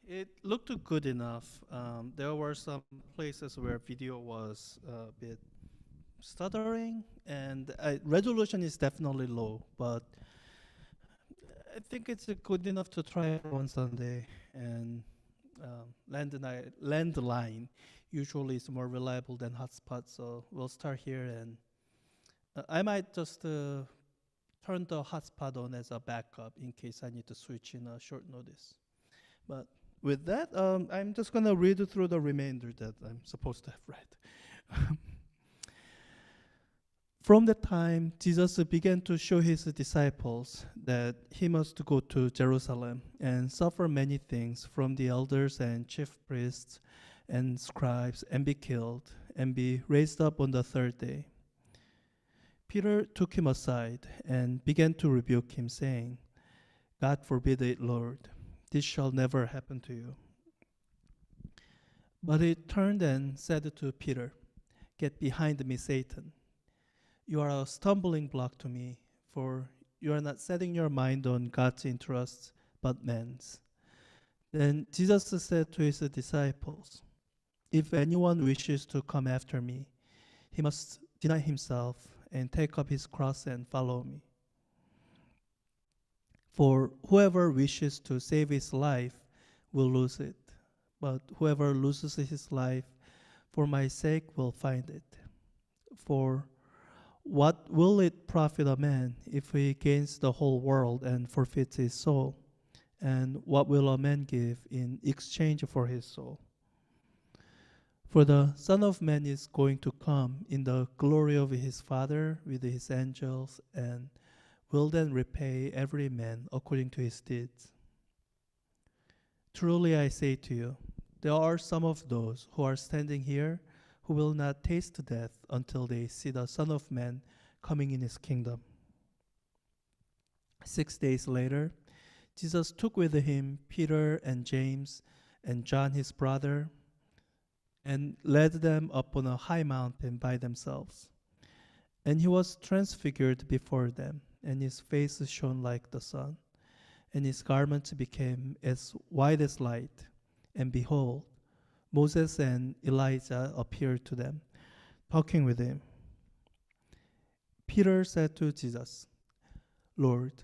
It looked good enough. There were some places where video was a bit stuttering, and resolution is definitely low, but I think it's good enough to try it on Sunday. And landline usually is more reliable than hotspot, so we'll start here. And I might just turn the hotspot on as a backup in case I need to switch in a short notice. But with that, I'm just going to read through the remainder that I'm supposed to have read. From that time, Jesus began to show his disciples that he must go to Jerusalem and suffer many things from the elders and chief priests and scribes and be killed and be raised up on the third day. Peter took him aside and began to rebuke him, saying, God forbid it, Lord. This shall never happen to you. But he turned and said to Peter, Get behind me, Satan. You are a stumbling block to me, for you are not setting your mind on God's interests, but man's. Then Jesus said to his disciples, If anyone wishes to come after me, he must deny himself and take up his cross and follow me. For whoever wishes to save his life will lose it, but whoever loses his life for my sake will find it. For what will it profit a man if he gains the whole world and forfeits his soul? And what will a man give in exchange for his soul? For the Son of Man is going to come in the glory of his Father with his angels, and will then repay every man according to his deeds. Truly I say to you, there are some of those who are standing here who will not taste death until they see the Son of Man coming in his kingdom. 6 days later, Jesus took with him Peter and James and John his brother, and led them up on a high mountain by themselves. And he was transfigured before them, and his face shone like the sun, and his garments became as white as light. And behold, Moses and Elijah appeared to them, talking with him. Peter said to Jesus, Lord,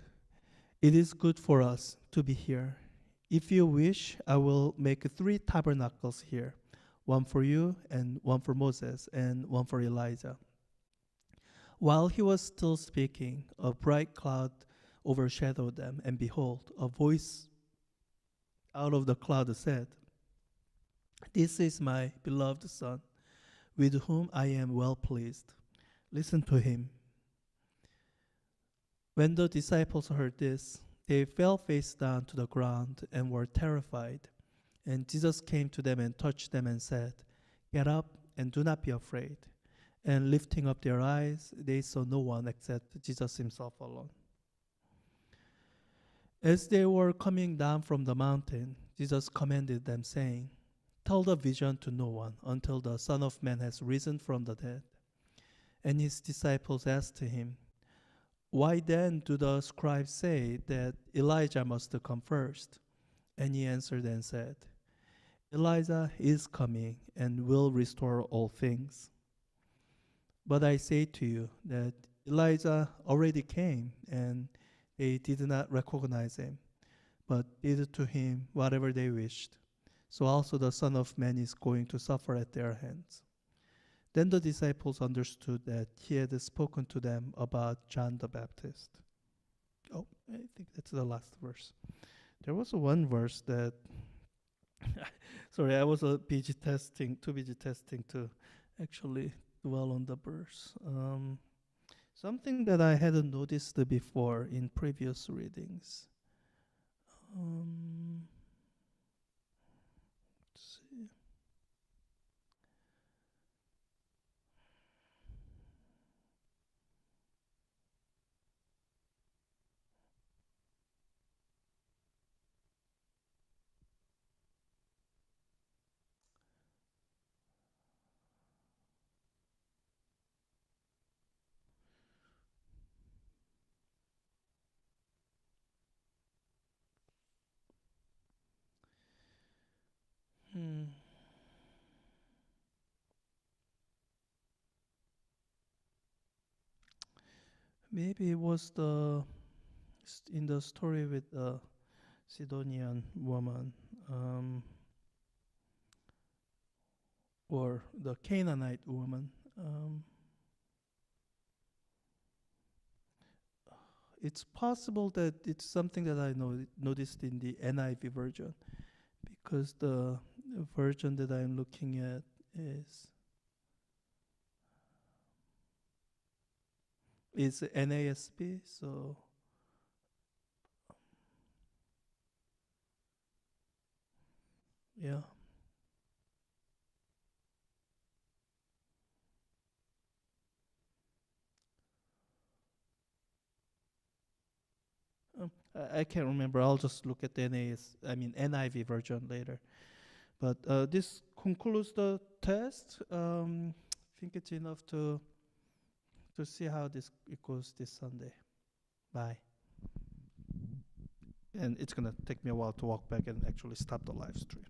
it is good for us to be here. If you wish, I will make 3 tabernacles here, one for you, and one for Moses, and one for Elijah. While he was still speaking, a bright cloud overshadowed them, and behold, a voice out of the cloud said, This is my beloved Son, with whom I am well pleased. Listen to him. When the disciples heard this, they fell face down to the ground and were terrified. And Jesus came to them and touched them and said, Get up and do not be afraid. And lifting up their eyes, they saw no one except Jesus himself alone. As they were coming down from the mountain, Jesus commanded them, saying, Tell the vision to no one until the Son of Man has risen from the dead. And his disciples asked him, Why then do the scribes say that Elijah must come first? And he answered and said, Elijah is coming and will restore all things. But I say to you that Elijah already came, and they did not recognize him, but did to him whatever they wished. So also the Son of Man is going to suffer at their hands. Then the disciples understood that he had spoken to them about John the Baptist. Oh, I think that's the last verse. There was one verse that, sorry, I was too busy testing to actually dwell on the verse. Something that I hadn't noticed before in previous readings. Let's see. Hmm. Maybe it was in the story with the Sidonian woman, or the Canaanite woman. It's possible that it's something that I noticed in the NIV version, because the version that I'm looking at is NASB. So yeah. I can't remember. I'll just look at the NIV version later. But this concludes the test. I think it's enough to see how it goes this Sunday. Bye. And it's gonna take me a while to walk back and actually stop the live stream.